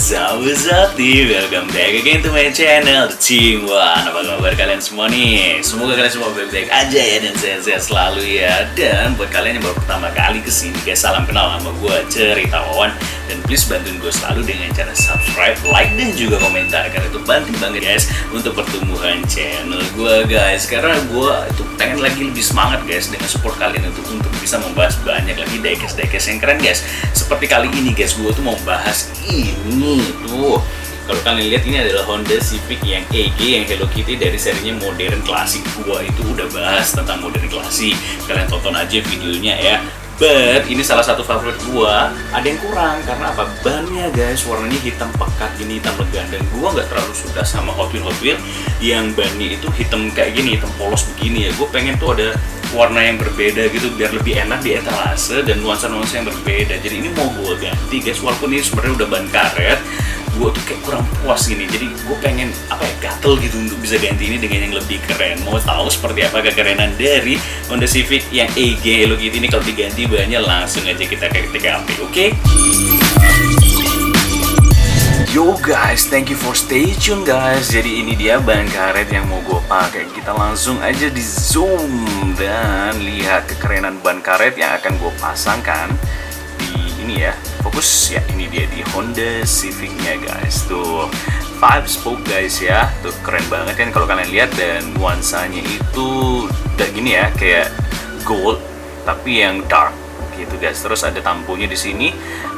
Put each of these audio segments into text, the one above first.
what's up team? Welcome back again to my channel TheTeamOne. Apa kabar kalian semua nih? Semoga kalian semua baik-baik aja ya dan sehat-sehat selalu ya. Dan buat kalian yang baru pertama kali kesini guys, salam kenal sama gue TheTeamOne. Dan please bantuin gue selalu dengan cara subscribe, like, dan juga komentar, karena itu penting banget guys untuk pertumbuhan channel gue guys. Karena gue itu pengen lagi lebih semangat guys dengan support kalian untuk bisa membahas banyak lagi diecast yang keren guys. Seperti kali ini guys, gue tuh mau bahas ini tuh. Kalau kalian lihat, ini adalah Honda Civic yang EG yang Hello Kitty dari serinya modern klasik. Gua itu udah bahas tentang modern klasik, kalian tonton aja videonya ya. But ini salah satu favorit gua, ada yang kurang karena apa? Bannya guys warnanya hitam pekat gini, hitam legan, dan gua nggak terlalu suka sama Hot Wheels yang bannya itu hitam kayak gini, hitam polos begini ya. Gue pengen tuh ada warna yang berbeda gitu biar lebih enak di etalase dan nuansa-nuansa yang berbeda. Jadi ini mau gue ganti guys, walaupun ini sebenarnya udah ban karet, gue tuh kayak kurang puas gini. Jadi gue pengen gatel gitu untuk bisa ganti ini dengan yang lebih keren. Mau tahu seperti apa kekerenan dari Honda Civic yang EG Hello Kitty ini kalau diganti bannya? Langsung aja kita ke TKP, oke? Yo guys, thank you for stay tune guys. Jadi ini dia ban karet yang mau gue pakai. Kita langsung aja di zoom dan lihat kekerenan ban karet yang akan gue pasangkan di ini ya. Fokus ya, ini dia di Honda Civic-nya guys. Tuh 5 spoke guys ya. Tuh keren banget kan kalau kalian lihat, dan nuansanya itu udah gini ya, kayak gold tapi yang dark gitu guys. Terus ada tampunya di sini,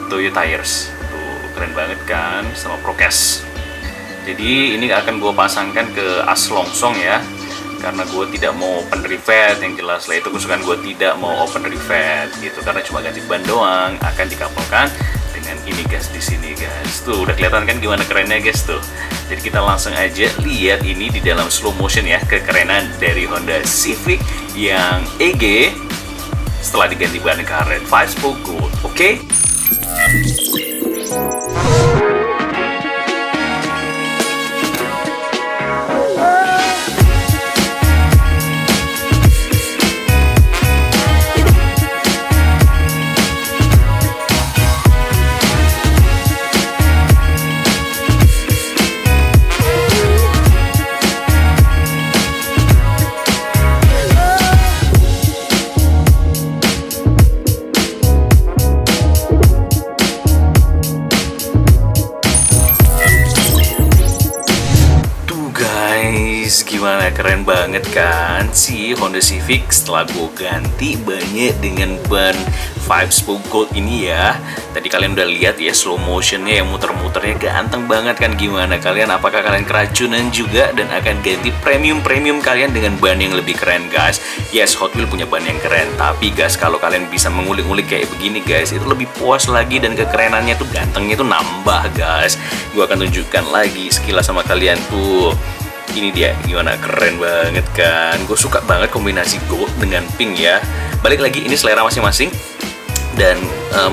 Toyo tires. Keren banget kan, sama prokes. Jadi ini akan gue pasangkan ke as longsong ya, karena gue tidak mau open rivet. Yang jelas lah itu kesukaan gue, tidak mau open rivet gitu, karena cuma ganti ban doang. Akan dikapalkan dengan ini guys di sini guys. Tuh udah kelihatan kan gimana kerennya guys tuh. Jadi kita langsung aja lihat ini di dalam slow motion ya, kekerenan dari Honda Civic yang EG setelah diganti ban karet 5 spoke gold. Oke? Gimana, keren banget kan si Honda Civic setelah gue ganti bannya dengan ban 5 spoke gold ini ya. Tadi kalian udah lihat ya slow motionnya, yang muter-muternya ganteng banget kan. Gimana kalian, apakah kalian keracunan juga dan akan ganti premium kalian dengan ban yang lebih keren guys? Yes, Hot Wheels punya ban yang keren, tapi guys kalau kalian bisa mengulik-ulik kayak begini guys, itu lebih puas lagi dan kekerenannya tuh, gantengnya tuh nambah guys. Gue akan tunjukkan lagi sekilas sama kalian tuh. Ini dia, gimana, keren banget kan. Gue suka banget kombinasi gold dengan pink ya. Balik lagi, ini selera masing-masing. Dan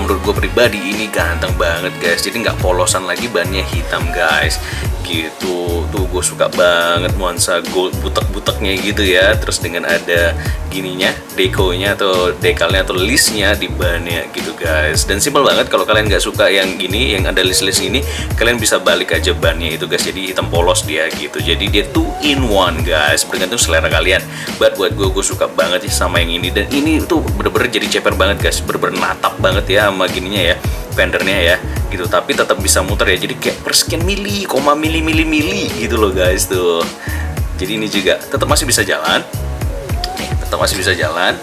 menurut gue pribadi ini ganteng banget guys. Jadi nggak polosan lagi, bannya hitam guys gitu. Tuh gue suka banget nuansa gold butek-buteknya gitu ya. Terus dengan ada gininya, dekonya atau dekalnya atau listnya di bannya gitu guys. Dan simple banget, kalau kalian nggak suka yang gini, yang ada list-list ini, kalian bisa balik aja bannya itu guys. Jadi hitam polos dia gitu. Jadi dia 2 in 1 guys, bergantung selera kalian. Buat gue suka banget sih sama yang ini. Dan ini tuh bener-bener jadi ceper banget guys, bener-bener natap banget ya sama gininya ya, fendernya ya gitu, tapi tetap bisa muter ya. Jadi kayak persekian mili gitu loh guys tuh. Jadi ini juga tetap masih bisa jalan nih, tetap masih bisa jalan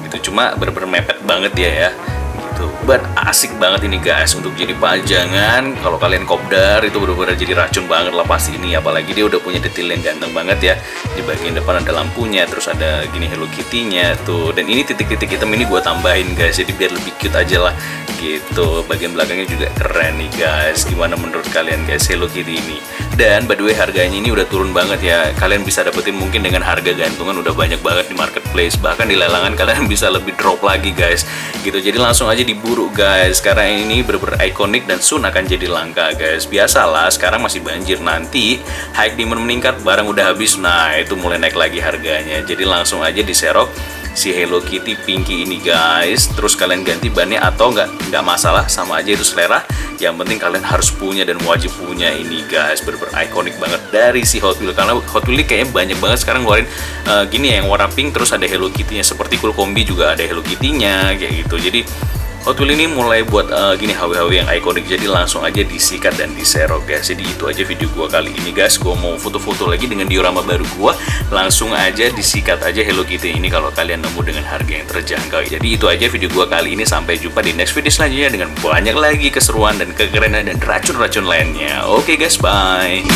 gitu, cuma bener-bener mepet banget dia ya gitu. But asik banget ini guys untuk jadi pajangan. Kalau kalian kopdar itu bener-bener jadi racun banget lah pasti ini. Apalagi dia udah punya detail yang ganteng banget ya. Di bagian depan ada lampunya, terus ada gini Hello Kitty-nya tuh. Dan ini titik-titik hitam ini gue tambahin guys, jadi biar lebih cute aja lah gitu. Bagian belakangnya juga keren nih guys. Gimana menurut kalian guys Hello Kitty ini? Dan by the way harganya ini udah turun banget ya. Kalian bisa dapetin mungkin dengan harga gantungan udah banyak banget di marketplace. Bahkan di lelangan kalian bisa lebih drop lagi guys gitu. Jadi langsung aja diburu guys, karena ini bener-bener ikonik dan soon akan jadi langka guys. Biasalah sekarang masih banjir, nanti high demand meningkat, barang udah habis, nah itu mulai naik lagi harganya. Jadi langsung aja diserok si Hello Kitty Pinky ini guys. Terus kalian ganti bannya atau nggak masalah, sama aja itu selera. Yang penting kalian harus punya dan wajib punya ini guys. Bener-bener ikonik banget dari si Hot Wheels, karena Hot Wheels kayaknya banyak banget sekarang ngeluarin gini ya, yang warna pink terus ada Hello Kitty-nya. Seperti Cool Kombi juga ada Hello Kitty-nya kayak gitu. Jadi Hot Wheels ini mulai buat gini HW-HW yang ikonik, jadi langsung aja disikat dan diserok guys. Jadi itu aja video gua kali ini guys. Gua mau foto-foto lagi dengan diorama baru gua, langsung aja disikat aja Hello Kitty ini kalau kalian nemu dengan harga yang terjangkau. Jadi itu aja video gua kali ini, sampai jumpa di next video selanjutnya dengan banyak lagi keseruan dan kekerenan dan racun-racun lainnya. Oke guys, bye.